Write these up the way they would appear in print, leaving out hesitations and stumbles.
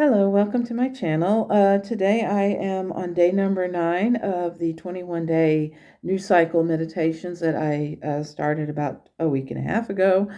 Hello, welcome to my channel. Today I am on day number 9 of the 21-day new cycle meditations that I started about a week and a half ago,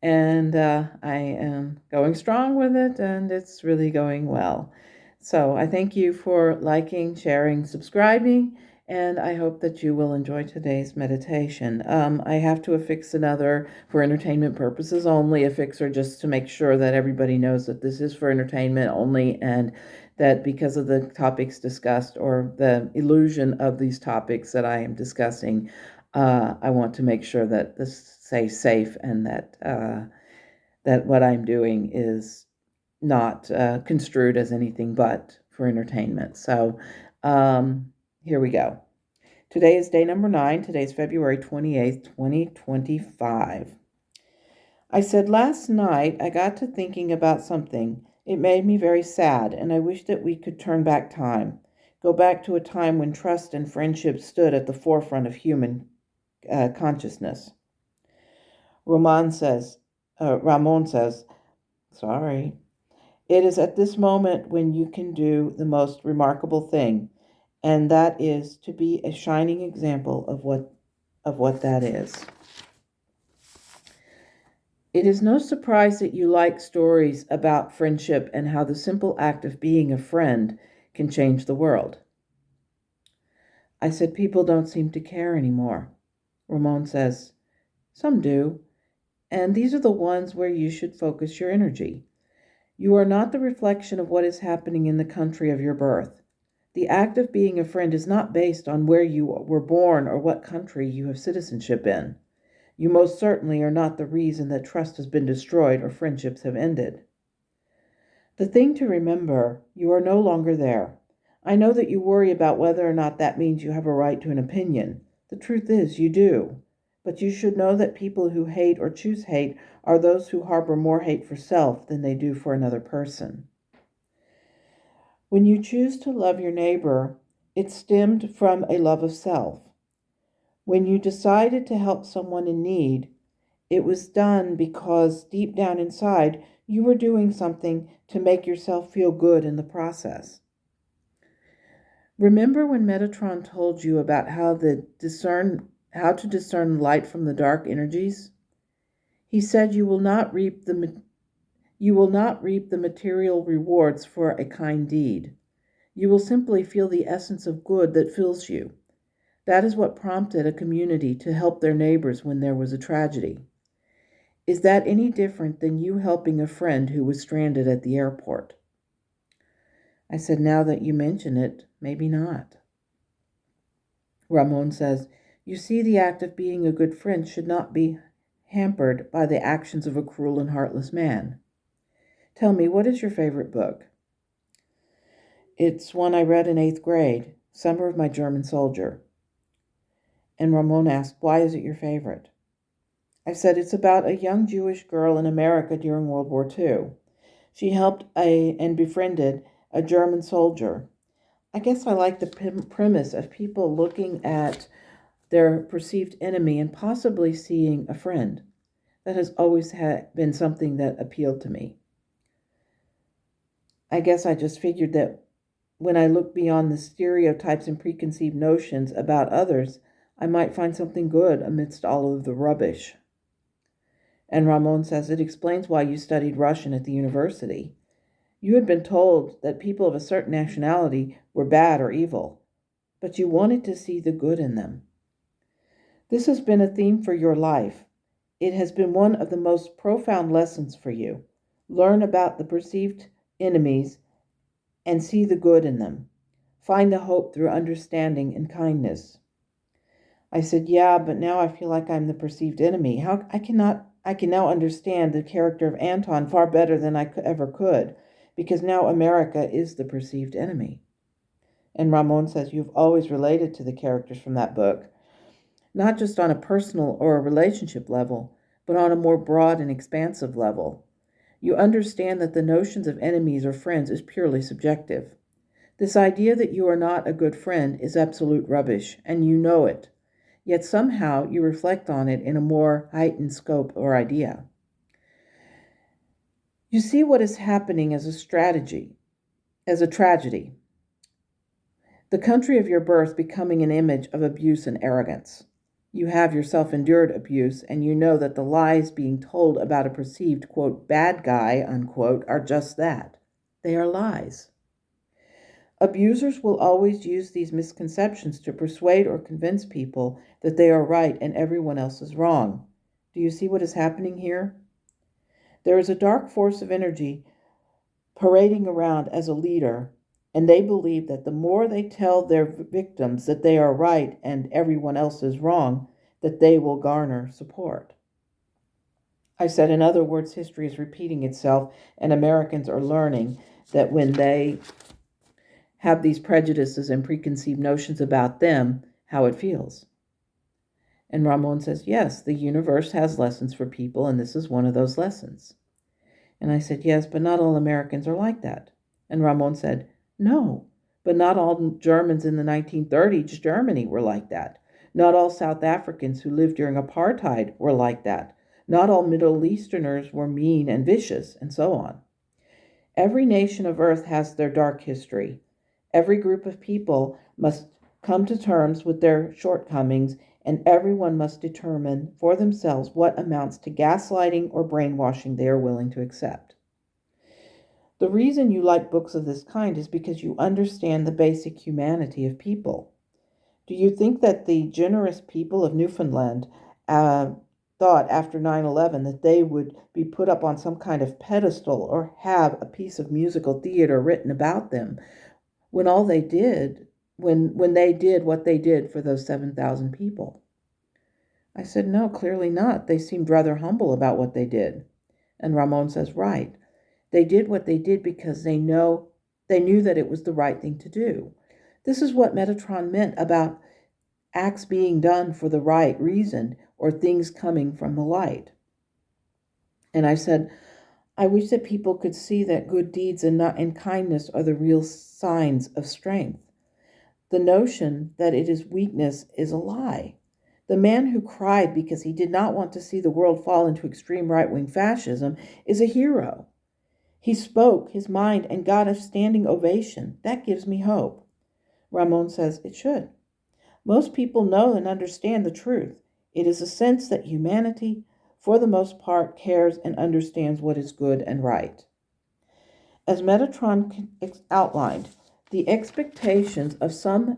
and I am going strong with it, and it's really going well. So I thank you for liking, sharing, subscribing, and I hope that you will enjoy today's meditation. I have to affix another for entertainment purposes only, affixer just to make sure that everybody knows that this is for entertainment only, and that because of the topics discussed or the illusion of these topics that I am discussing, I want to make sure that this stays safe and that what I'm doing is not construed as anything but for entertainment. So here we go. Today is day number 9. Today's February 28th, 2025. I said last night I got to thinking about something. It made me very sad, and I wish that we could turn back time. Go back to a time when trust and friendship stood at the forefront of human consciousness. Ramón says, sorry. It is at this moment when you can do the most remarkable thing, and that is to be a shining example of what that is. It is no surprise that you like stories about friendship and how the simple act of being a friend can change the world. I said, people don't seem to care anymore. Ramón says, some do, and these are the ones where you should focus your energy. You are not the reflection of what is happening in the country of your birth. The act of being a friend is not based on where you were born or what country you have citizenship in. You most certainly are not the reason that trust has been destroyed or friendships have ended. The thing to remember, you are no longer there. I know that you worry about whether or not that means you have a right to an opinion. The truth is, you do. But you should know that people who hate or choose hate are those who harbor more hate for self than they do for another person. When you choose to love your neighbor, it stemmed from a love of self. When you decided to help someone in need, it was done because deep down inside, you were doing something to make yourself feel good in the process. Remember when Metatron told you about how to discern light from the dark energies? He said you will not reap the material rewards for a kind deed. You will simply feel the essence of good that fills you. That is what prompted a community to help their neighbors when there was a tragedy. Is that any different than you helping a friend who was stranded at the airport? I said, now that you mention it, maybe not. Ramón says, you see, the act of being a good friend should not be hampered by the actions of a cruel and heartless man. Tell me, what is your favorite book? It's one I read in 8th grade, Summer of My German Soldier. And Ramón asked, why is it your favorite? I said, it's about a young Jewish girl in America during World War II. She helped and befriended a German soldier. I guess I like the premise of people looking at their perceived enemy and possibly seeing a friend. That has always been something that appealed to me. I guess I just figured that when I look beyond the stereotypes and preconceived notions about others, I might find something good amidst all of the rubbish. And Ramón says, it explains why you studied Russian at the university. You had been told that people of a certain nationality were bad or evil, but you wanted to see the good in them. This has been a theme for your life. It has been one of the most profound lessons for you. Learn about the perceived enemies and see the good in them. Find the hope through understanding and kindness. I said, yeah, but now I feel like I'm the perceived enemy. I can now understand the character of Anton far better than I ever could, because now America is the perceived enemy. And Ramón says, you've always related to the characters from that book, not just on a personal or a relationship level, but on a more broad and expansive level. You understand that the notions of enemies or friends is purely subjective. This idea that you are not a good friend is absolute rubbish, and you know it. Yet somehow you reflect on it in a more heightened scope or idea. You see what is happening as a strategy. as a tragedy. The country of your birth becoming an image of abuse and arrogance. You have yourself endured abuse, and you know that the lies being told about a perceived, quote, bad guy, unquote, are just that. They are lies. Abusers will always use these misconceptions to persuade or convince people that they are right and everyone else is wrong. Do you see what is happening here? There is a dark force of energy parading around as a leader, and they believe that the more they tell their victims that they are right and everyone else is wrong, that they will garner support. I said, in other words, history is repeating itself, and Americans are learning that when they have these prejudices and preconceived notions about them, how it feels. And Ramón says, yes, the universe has lessons for people, and this is one of those lessons. And I said, yes, but not all Americans are like that. And Ramón said, no, but not all Germans in the 1930s Germany were like that. Not all South Africans who lived during apartheid were like that. Not all Middle Easterners were mean and vicious, and so on. Every nation of earth has their dark history. Every group of people must come to terms with their shortcomings, and everyone must determine for themselves what amounts to gaslighting or brainwashing they are willing to accept. The reason you like books of this kind is because you understand the basic humanity of people. Do you think that the generous people of Newfoundland thought after 9/11 that they would be put up on some kind of pedestal or have a piece of musical theater written about them when all they did, when they did what they did for those 7,000 people? I said, no, clearly not. They seemed rather humble about what they did. And Ramón says, right. They did what they did because they knew that it was the right thing to do. This is what Metatron meant about acts being done for the right reason or things coming from the light. And I said, I wish that people could see that good deeds and kindness are the real signs of strength. The notion that it is weakness is a lie. The man who cried because he did not want to see the world fall into extreme right-wing fascism is a hero. He spoke his mind and got a standing ovation. That gives me hope. Ramón says it should. Most people know and understand the truth. It is a sense that humanity, for the most part, cares and understands what is good and right. As Metatron outlined, the expectations of some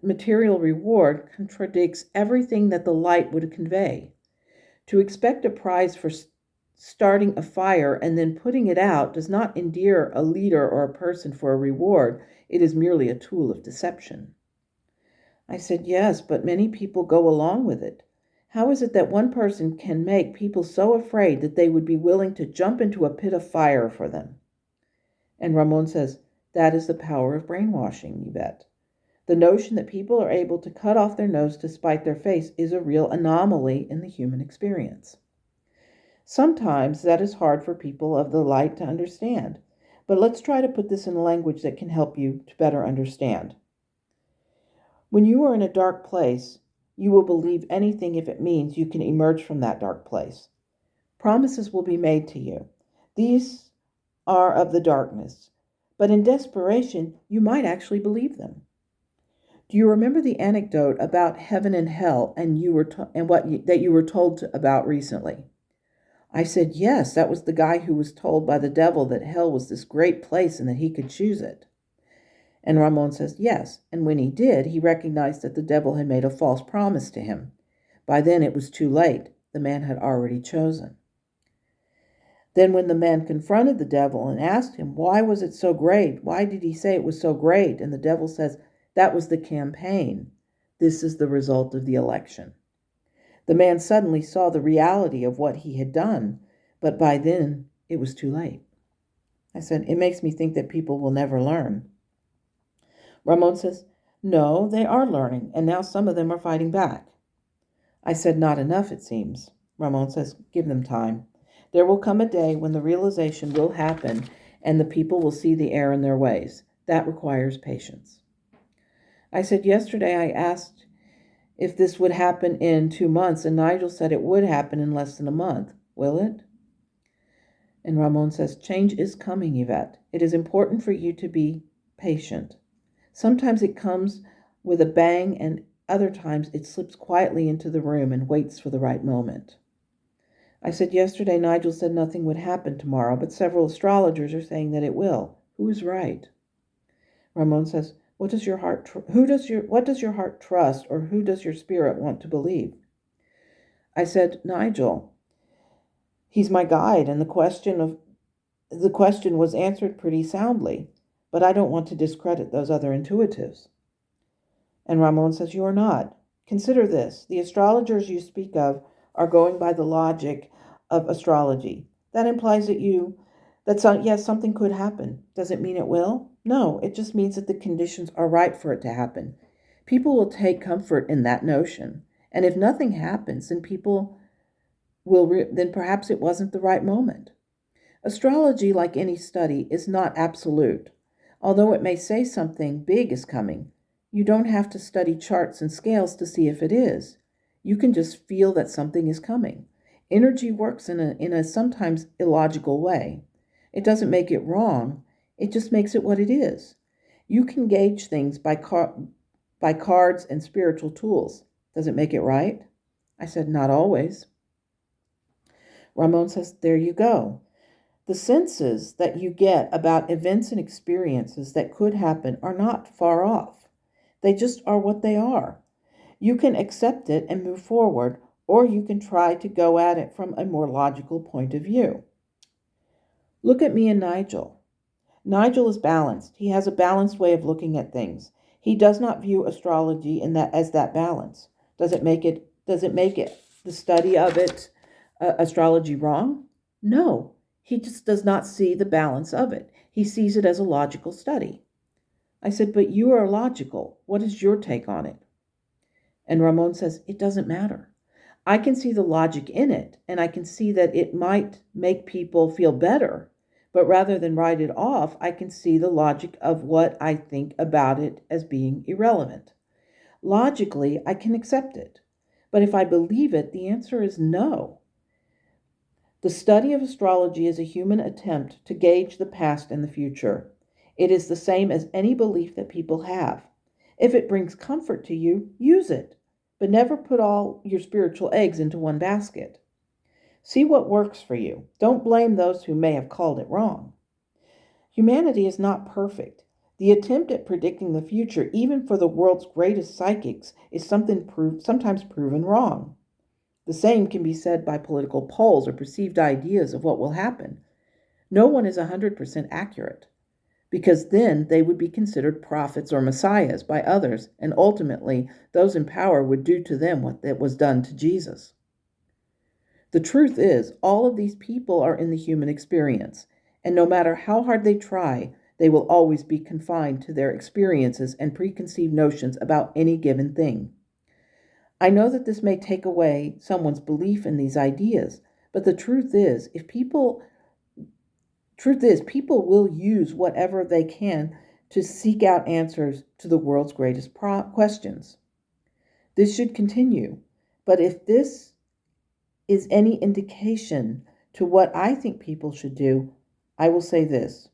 material reward contradicts everything that the light would convey. To expect a prize for starting a fire and then putting it out does not endear a leader or a person for a reward. It is merely a tool of deception. I said, yes, but many people go along with it. How is it that one person can make people so afraid that they would be willing to jump into a pit of fire for them? And Ramón says, that is the power of brainwashing, you bet. The notion that people are able to cut off their nose to spite their face is a real anomaly in the human experience. Sometimes that is hard for people of the light to understand, but let's try to put this in language that can help you to better understand. When you are in a dark place, you will believe anything if it means you can emerge from that dark place. Promises will be made to you. These are of the darkness, but in desperation, you might actually believe them. Do you remember the anecdote about heaven and hell and you were told about recently? I said, yes, that was the guy who was told by the devil that hell was this great place and that he could choose it. And Ramón says, yes, and when he did, he recognized that the devil had made a false promise to him. By then it was too late. The man had already chosen. Then when the man confronted the devil and asked him, why was it so great? Why did he say it was so great? And the devil says, that was the campaign. This is the result of the election. The man suddenly saw the reality of what he had done, but by then it was too late. I said, it makes me think that people will never learn. Ramón says, no, they are learning, and now some of them are fighting back. I said, not enough, it seems. Ramón says, give them time. There will come a day when the realization will happen and the people will see the error in their ways. That requires patience. I said, yesterday I asked if this would happen in 2 months, and Nigel said it would happen in less than a month. Will it? And Ramon says, change is coming, Yvette. It is important for you to be patient. Sometimes it comes with a bang, and other times it slips quietly into the room and waits for the right moment. I said, yesterday Nigel said nothing would happen tomorrow, but several astrologers are saying that it will. Who is right? Ramon says, what does your heart what does your heart trust, or who does your spirit want to believe? I said, Nigel. He's my guide, and the question was answered pretty soundly, but I don't want to discredit those other intuitives. And Ramon says, you are not. Consider this. The astrologers you speak of are going by the logic of astrology. That implies yes, something could happen. Does it mean it will? No, it just means that the conditions are right for it to happen. People will take comfort in that notion. And if nothing happens, then perhaps it wasn't the right moment. Astrology, like any study, is not absolute. Although it may say something big is coming, you don't have to study charts and scales to see if it is. You can just feel that something is coming. Energy works in a sometimes illogical way. It doesn't make it wrong, it just makes it what it is. You can gauge things by cards and spiritual tools. Does it make it right? I said, not always. Ramon says, there you go. The senses that you get about events and experiences that could happen are not far off. They just are what they are. You can accept it and move forward, or you can try to go at it from a more logical point of view. Look at me and Nigel. Nigel is balanced. He has a balanced way of looking at things. He does not view astrology as that balance. Does it make it the study of it astrology wrong? No. He just does not see the balance of it. He sees it as a logical study. I said, but you are logical. What is your take on it? And Ramon says, it doesn't matter. I can see the logic in it, and I can see that it might make people feel better. But rather than write it off, I can see the logic of what I think about it as being irrelevant. Logically, I can accept it. But if I believe it, the answer is no. The study of astrology is a human attempt to gauge the past and the future. It is the same as any belief that people have. If it brings comfort to you, use it, but never put all your spiritual eggs into one basket. See what works for you. Don't blame those who may have called it wrong. Humanity is not perfect. The attempt at predicting the future, even for the world's greatest psychics, is sometimes proven wrong. The same can be said by political polls or perceived ideas of what will happen. No one is 100% accurate, because then they would be considered prophets or messiahs by others, and ultimately those in power would do to them what was done to Jesus. The truth is, all of these people are in the human experience, and no matter how hard they try, they will always be confined to their experiences and preconceived notions about any given thing. I know that this may take away someone's belief in these ideas, but the truth is, people will use whatever they can to seek out answers to the world's greatest questions. This should continue, but if this is any indication to what I think people should do, I will say this.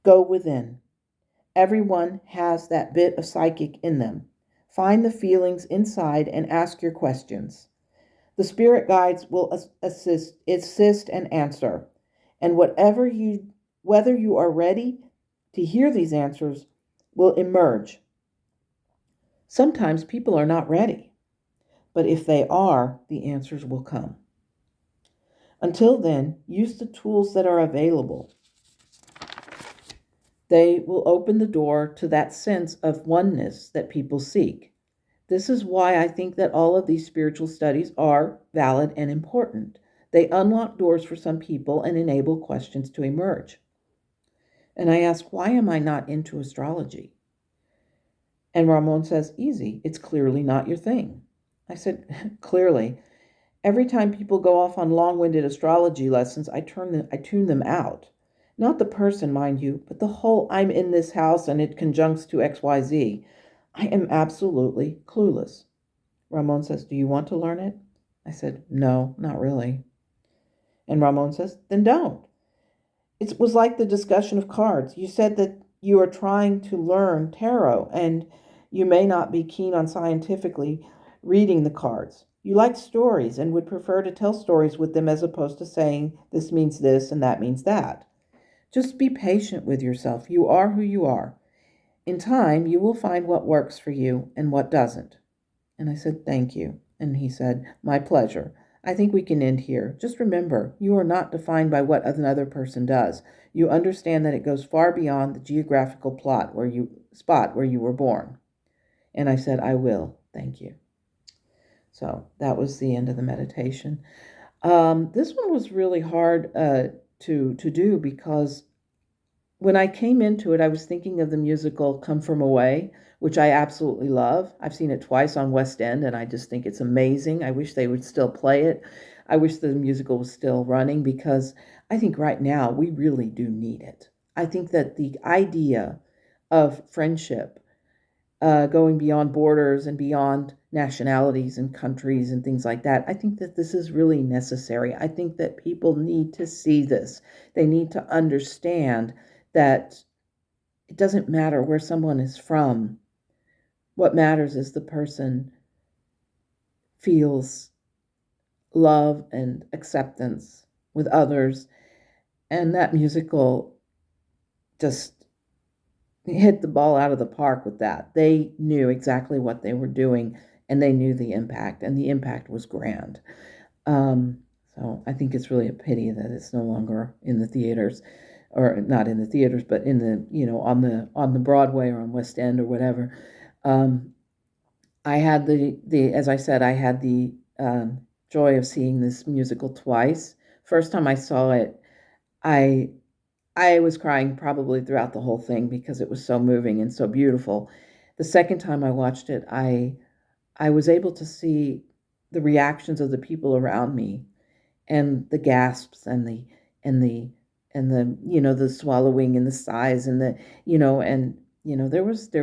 Go within. Everyone has that bit of psychic in them. Find the feelings inside and ask your questions. The spirit guides will assist and answer. And whether you are ready to hear these answers will emerge. Sometimes people are not ready, but if they are, the answers will come. Until then, use the tools that are available. They will open the door to that sense of oneness that people seek. This is why I think that all of these spiritual studies are valid and important. They unlock doors for some people and enable questions to emerge. And I ask, why am I not into astrology? And Ramon says, easy, it's clearly not your thing. I said, clearly. Every time people go off on long-winded astrology lessons, I tune them out. Not the person, mind you, but the whole I'm in this house and it conjuncts to XYZ. I am absolutely clueless. Ramon says, do you want to learn it? I said, no, not really. And Ramon says, then don't. It was like the discussion of cards. You said that you are trying to learn tarot and you may not be keen on scientifically reading the cards. You like stories and would prefer to tell stories with them as opposed to saying this means this and that means that. Just be patient with yourself. You are who you are. In time, you will find what works for you and what doesn't. And I said, thank you. And he said, my pleasure. I think we can end here. Just remember, you are not defined by what another person does. You understand that it goes far beyond the geographical spot where you were born. And I said, I will. Thank you. So that was the end of the meditation. This one was really hard to do because when I came into it, I was thinking of the musical Come From Away, which I absolutely love. I've seen it twice on West End, and I just think it's amazing. I wish they would still play it. I wish the musical was still running because I think right now we really do need it. I think that the idea of friendship going beyond borders and beyond nationalities and countries and things like that. I think that this is really necessary. I think that people need to see this. They need to understand that it doesn't matter where someone is from. What matters is the person feels love and acceptance with others. And that musical just hit the ball out of the park with that. They knew exactly what they were doing and they knew the impact, and the impact was grand. Um, so I think it's really a pity that it's no longer in the theaters, or not in the theaters, but in the on the Broadway or on West End or whatever. Um, I had the as I said, I had the joy of seeing this musical twice. First time I saw it, I I was crying probably throughout the whole thing because it was so moving and so beautiful. The second time I watched it, I was able to see the reactions of the people around me and the gasps and the and the swallowing and the sighs and there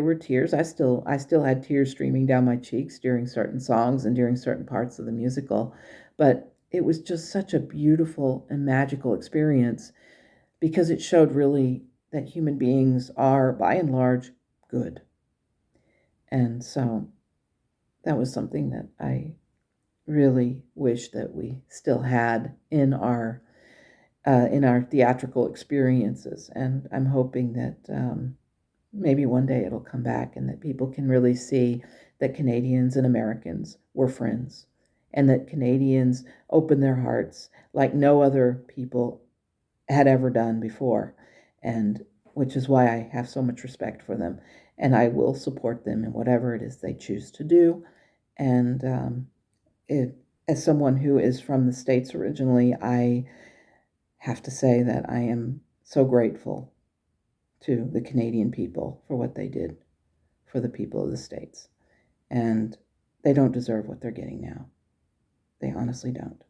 were tears. I still had tears streaming down my cheeks during certain songs and during certain parts of the musical, but it was just such a beautiful and magical experience because it showed really that human beings are, by and large, good. And so that was something that I really wish that we still had in our theatrical experiences. And I'm hoping that maybe one day it'll come back and that people can really see that Canadians and Americans were friends and that Canadians opened their hearts like no other people had ever done before, and which is why I have so much respect for them, and I will support them in whatever it is they choose to do. And as someone who is from the States originally, I have to say that I am so grateful to the Canadian people for what they did for the people of the States, and they don't deserve what they're getting now. They honestly don't.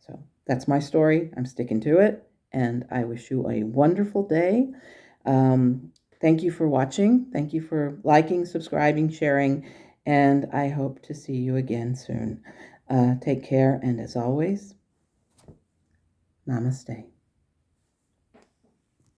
So that's my story. I'm sticking to it. And I wish you a wonderful day. Thank you for watching. Thank you for liking, subscribing, sharing. And I hope to see you again soon. Take care. And as always, namaste.